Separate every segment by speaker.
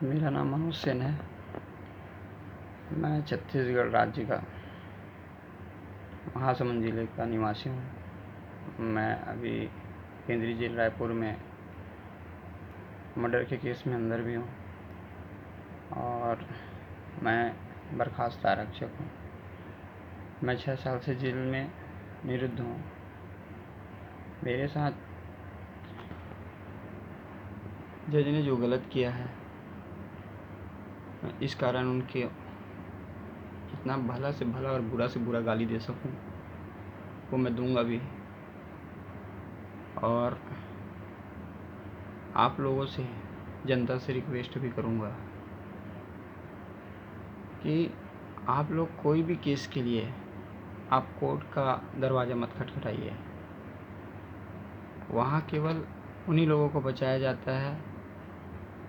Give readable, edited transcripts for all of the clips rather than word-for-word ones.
Speaker 1: मेरा नाम मनोज सेन है। मैं छत्तीसगढ़ राज्य का महासमुंद जिले का निवासी हूँ। मैं अभी केंद्रीय जेल रायपुर में मर्डर के केस में अंदर भी हूँ और मैं बर्खास्त आरक्षक हूँ। मैं 6 साल से जेल में निरुद्ध हूँ। मेरे साथ जज ने जो गलत किया है, मैं इस कारण उनके जितना भला से भला और बुरा से बुरा गाली दे सकूं वो मैं दूंगा भी। और आप लोगों से, जनता से रिक्वेस्ट भी करूंगा कि आप लोग कोई भी केस के लिए आप कोर्ट का दरवाज़ा मत खटखटाइए। वहाँ केवल उन्हीं लोगों को बचाया जाता है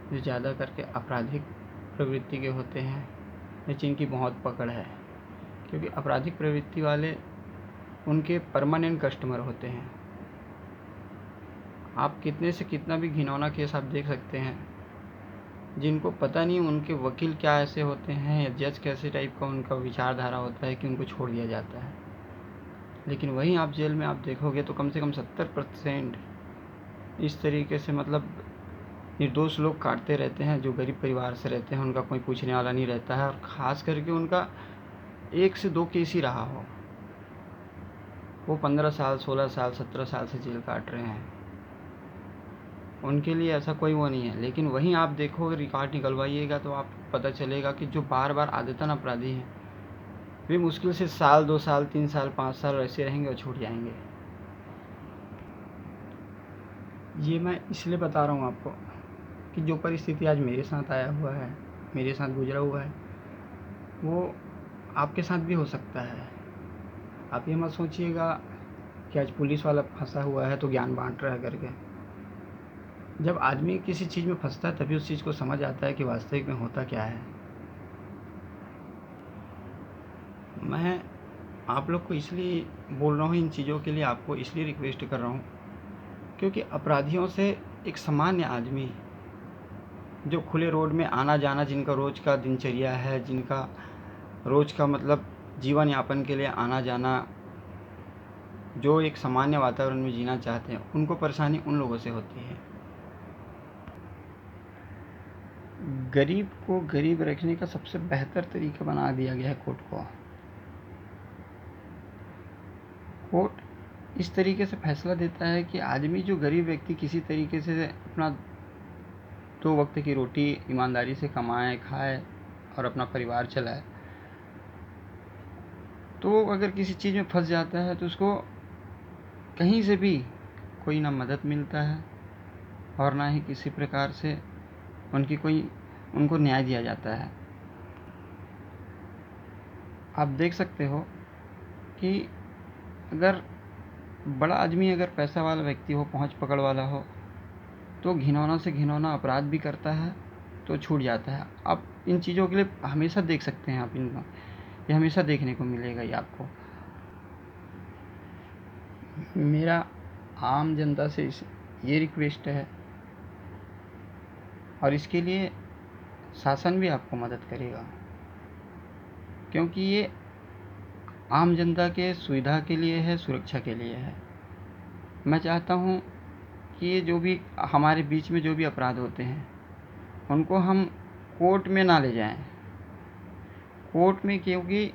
Speaker 1: जो ज़्यादा करके आपराधिक प्रवृत्ति के होते हैं, जिनकी बहुत पकड़ है, क्योंकि आपराधिक प्रवृत्ति वाले उनके परमानेंट कस्टमर होते हैं। आप कितने से कितना भी घिनौना केस आप देख सकते हैं, जिनको पता नहीं उनके वकील क्या ऐसे होते हैं या जज कैसे टाइप का उनका विचारधारा होता है कि उनको छोड़ दिया जाता है। लेकिन वहीं आप जेल में आप देखोगे तो कम से कम 70% इस तरीके से निर्दोष लोग काटते रहते हैं जो गरीब परिवार से रहते हैं। उनका कोई पूछने वाला नहीं रहता है और ख़ास करके उनका 1 से 2 केस ही रहा हो, वो 15 साल, 16 साल, 17 साल से जेल काट रहे हैं। उनके लिए ऐसा कोई वो नहीं है। लेकिन वहीं आप देखोगे, रिकॉर्ड निकलवाइएगा तो आपको पता चलेगा कि जो बार बार आदतन अपराधी हैं वे मुश्किल से साल, 2 साल, 3 साल, 5 साल ऐसे रहेंगे और छूट जाएंगे। ये मैं इसलिए बता रहा हूँ आपको कि जो परिस्थिति आज मेरे साथ आया हुआ है, मेरे साथ गुजरा हुआ है, वो आपके साथ भी हो सकता है। आप ये मत सोचिएगा कि आज पुलिस वाला फंसा हुआ है तो ज्ञान बांट रहा है करके। जब आदमी किसी चीज़ में फंसता है तभी उस चीज़ को समझ आता है कि वास्तविक में होता क्या है। मैं आप लोग को इसलिए बोल रहा हूँ, इन चीज़ों के लिए आपको इसलिए रिक्वेस्ट कर रहा हूँ क्योंकि अपराधियों से एक सामान्य आदमी जो खुले रोड में आना जाना, जिनका रोज़ का दिनचर्या है, जिनका रोज़ का जीवन यापन के लिए आना जाना, जो एक सामान्य वातावरण में जीना चाहते हैं, उनको परेशानी उन लोगों से होती है। गरीब को गरीब रखने का सबसे बेहतर तरीका बना दिया गया है कोर्ट को। कोर्ट इस तरीके से फैसला देता है कि आदमी, जो गरीब व्यक्ति किसी तरीके से अपना 2 वक्त की रोटी ईमानदारी से कमाए, खाए और अपना परिवार चलाए, तो अगर किसी चीज़ में फंस जाता है तो उसको कहीं से भी कोई ना मदद मिलता है और ना ही किसी प्रकार से उनको न्याय दिया जाता है। आप देख सकते हो कि अगर बड़ा आदमी, अगर पैसा वाला व्यक्ति हो, पहुंच पकड़ वाला हो, तो घिनौना से घिनौना अपराध भी करता है तो छूट जाता है। आप इन चीज़ों के लिए हमेशा देख सकते हैं, आप इनको ये हमेशा देखने को मिलेगा ही आपको। मेरा आम जनता से ये रिक्वेस्ट है और इसके लिए शासन भी आपको मदद करेगा, क्योंकि ये आम जनता के सुविधा के लिए है, सुरक्षा के लिए है। मैं चाहता हूँ कि ये जो भी हमारे बीच में जो भी अपराध होते हैं उनको हम कोर्ट में ना ले जाएं। कोर्ट में, क्योंकि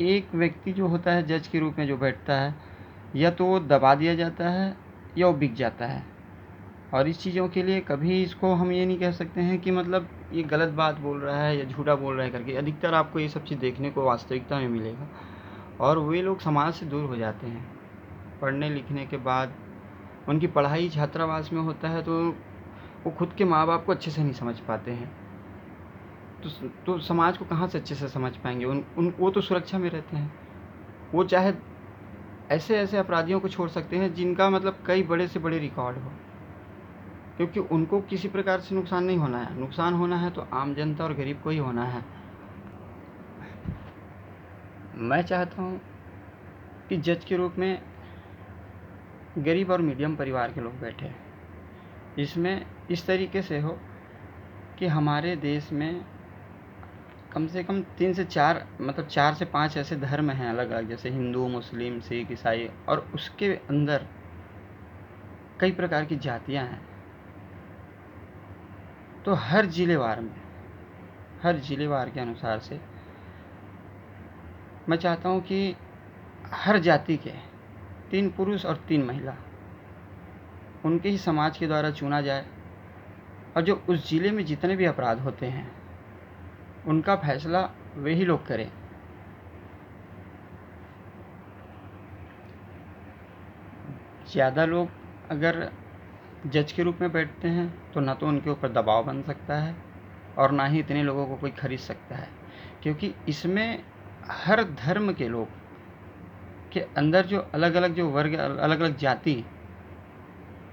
Speaker 1: एक व्यक्ति जो होता है जज के रूप में जो बैठता है, या तो वो दबा दिया जाता है या वो बिक जाता है। और इस चीज़ों के लिए कभी इसको हम ये नहीं कह सकते हैं कि ये गलत बात बोल रहा है या झूठा बोल रहा है करके। अधिकतर आपको ये सब चीज़ देखने को वास्तविकता में मिलेगा और वे लोग समाज से दूर हो जाते हैं। पढ़ने लिखने के बाद उनकी पढ़ाई छात्रावास में होता है तो वो खुद के माँ बाप को अच्छे से नहीं समझ पाते हैं, तो समाज को कहाँ से अच्छे से समझ पाएंगे। वो तो सुरक्षा में रहते हैं। वो चाहे ऐसे ऐसे अपराधियों को छोड़ सकते हैं जिनका कई बड़े से बड़े रिकॉर्ड हो, क्योंकि उनको किसी प्रकार से नुकसान नहीं होना है। नुकसान होना है तो आम जनता और गरीब को ही होना है। मैं चाहता हूँ कि जज के रूप में गरीब और मीडियम परिवार के लोग बैठे, इसमें इस तरीके से हो कि हमारे देश में कम से कम 3 से 4 मतलब 4 से 5 ऐसे धर्म हैं अलग-अलग, जैसे हिंदू, मुस्लिम, सिख, ईसाई, और उसके अंदर कई प्रकार की जातियाँ हैं। तो हर ज़िलेवार के अनुसार से मैं चाहता हूँ कि हर जाति के 3 पुरुष और 3 महिला उनके ही समाज के द्वारा चुना जाए, और जो उस ज़िले में जितने भी अपराध होते हैं उनका फैसला वही लोग करें। ज़्यादा लोग अगर जज के रूप में बैठते हैं तो ना तो उनके ऊपर दबाव बन सकता है और ना ही इतने लोगों को कोई खरीद सकता है, क्योंकि इसमें हर धर्म के लोग के अंदर जो अलग अलग जो वर्ग, अलग अलग जाति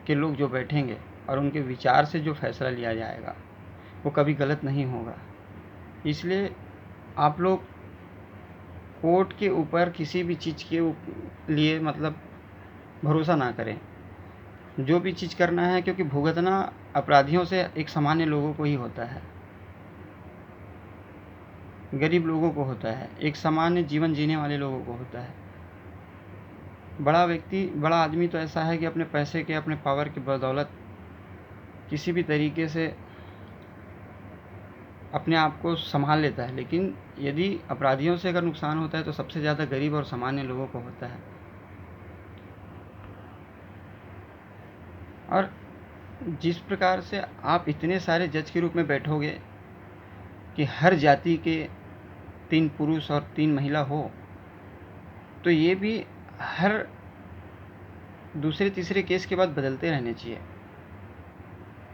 Speaker 1: के लोग जो बैठेंगे और उनके विचार से जो फैसला लिया जाएगा वो कभी गलत नहीं होगा। इसलिए आप लोग कोर्ट के ऊपर किसी भी चीज़ के लिए मतलब भरोसा ना करें। जो भी चीज़ करना है, क्योंकि भुगतना अपराधियों से एक सामान्य लोगों को ही होता है, गरीब लोगों को होता है, एक सामान्य जीवन जीने वाले लोगों को होता है। बड़ा आदमी तो ऐसा है कि अपने पैसे के, अपने पावर की बदौलत किसी भी तरीके से अपने आप को संभाल लेता है, लेकिन यदि अपराधियों से अगर नुकसान होता है तो सबसे ज़्यादा गरीब और सामान्य लोगों को होता है। और जिस प्रकार से आप इतने सारे जज के रूप में बैठोगे कि हर जाति के 3 पुरुष और 3 महिला हो, तो ये भी हर दूसरे तीसरे केस के बाद बदलते रहने चाहिए,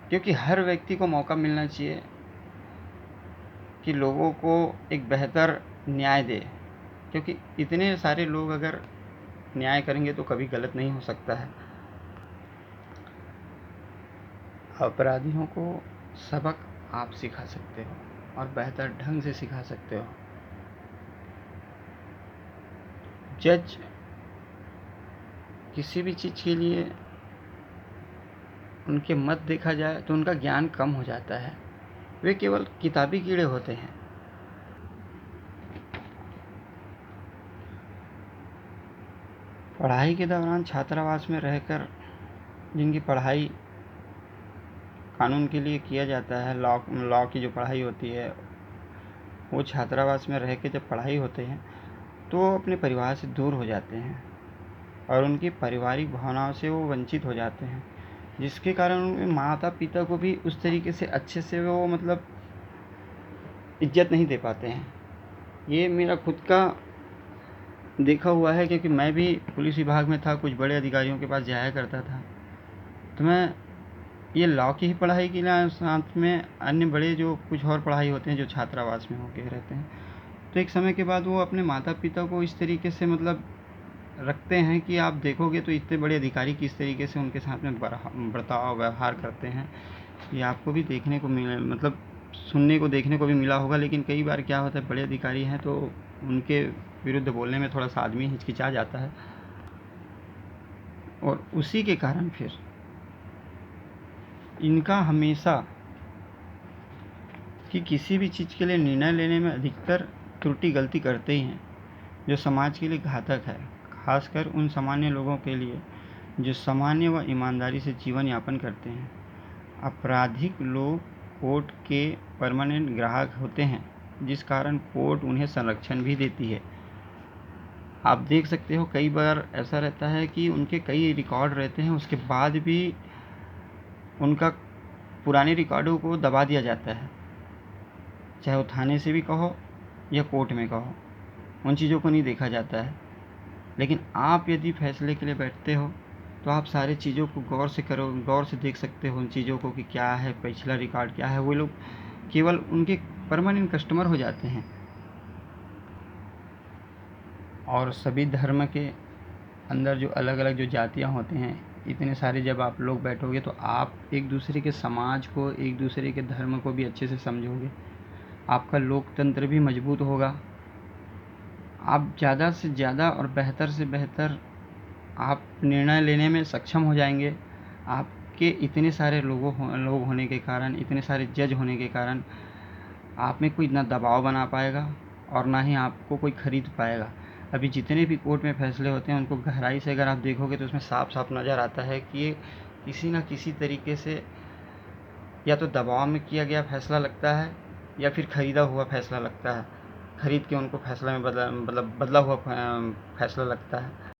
Speaker 1: क्योंकि हर व्यक्ति को मौका मिलना चाहिए कि लोगों को एक बेहतर न्याय दे, क्योंकि इतने सारे लोग अगर न्याय करेंगे तो कभी गलत नहीं हो सकता है। अपराधियों को सबक आप सिखा सकते हो और बेहतर ढंग से सिखा सकते हो। जज किसी भी चीज़ के लिए उनके मत देखा जाए तो उनका ज्ञान कम हो जाता है, वे केवल किताबी कीड़े होते हैं। पढ़ाई के दौरान छात्रावास में रहकर जिनकी पढ़ाई कानून के लिए किया जाता है, लॉ की जो पढ़ाई होती है, वो छात्रावास में रह के जब पढ़ाई होते हैं तो वो अपने परिवार से दूर हो जाते हैं और उनकी पारिवारिक भावनाओं से वो वंचित हो जाते हैं, जिसके कारण उनके माता पिता को भी उस तरीके से अच्छे से वो मतलब इज्जत नहीं दे पाते हैं। ये मेरा खुद का देखा हुआ है, क्योंकि मैं भी पुलिस विभाग में था, कुछ बड़े अधिकारियों के पास जाया करता था, तो मैं ये लॉ की ही पढ़ाई के लिए साथ में अन्य बड़े जो कुछ और पढ़ाई होते हैं जो छात्रावास में होके रहते हैं, तो एक समय के बाद वो अपने माता पिता को इस तरीके से मतलब रखते हैं कि आप देखोगे तो इतने बड़े अधिकारी किस तरीके से उनके साथ में बर्ताव व्यवहार करते हैं, ये आपको भी देखने को मिले, मतलब सुनने को देखने को भी मिला होगा। लेकिन कई बार क्या होता है, बड़े अधिकारी हैं तो उनके विरुद्ध बोलने में थोड़ा सा आदमी हिचकिचा जाता है, और उसी के कारण फिर इनका हमेशा कि किसी भी चीज़ के लिए निर्णय लेने में अधिकतर त्रुटि गलती करते ही हैं, जो समाज के लिए घातक है, खासकर उन सामान्य लोगों के लिए जो सामान्य व ईमानदारी से जीवन यापन करते हैं। आपराधिक लोग कोर्ट के परमानेंट ग्राहक होते हैं, जिस कारण कोर्ट उन्हें संरक्षण भी देती है। आप देख सकते हो कई बार ऐसा रहता है कि उनके कई रिकॉर्ड रहते हैं, उसके बाद भी उनका पुराने रिकॉर्डों को दबा दिया जाता है, चाहे वो थाने से भी कहो या कोर्ट में कहो, उन चीज़ों को नहीं देखा जाता है। लेकिन आप यदि फैसले के लिए बैठते हो तो आप सारी चीज़ों को गौर से देख सकते हो उन चीज़ों को कि क्या है, पिछला रिकॉर्ड क्या है। वो लोग केवल उनके परमानेंट कस्टमर हो जाते हैं। और सभी धर्म के अंदर जो अलग अलग जो जातियाँ होते हैं, इतने सारे जब आप लोग बैठोगे तो आप एक दूसरे के समाज को, एक दूसरे के धर्म को भी अच्छे से समझोगे, आपका लोकतंत्र भी मजबूत होगा, आप ज़्यादा से ज़्यादा और बेहतर से बेहतर आप निर्णय लेने में सक्षम हो जाएंगे। आप कि इतने सारे लोग होने के कारण, इतने सारे जज होने के कारण आप में कोई ना दबाव बना पाएगा और ना ही आपको कोई खरीद पाएगा। अभी जितने भी कोर्ट में फैसले होते हैं उनको गहराई से अगर आप देखोगे तो उसमें साफ साफ नज़र आता है कि ये किसी न किसी तरीके से या तो दबाव में किया गया फैसला लगता है या फिर खरीदा हुआ फैसला लगता है, खरीद के उनको फैसला में बदला हुआ फैसला लगता है।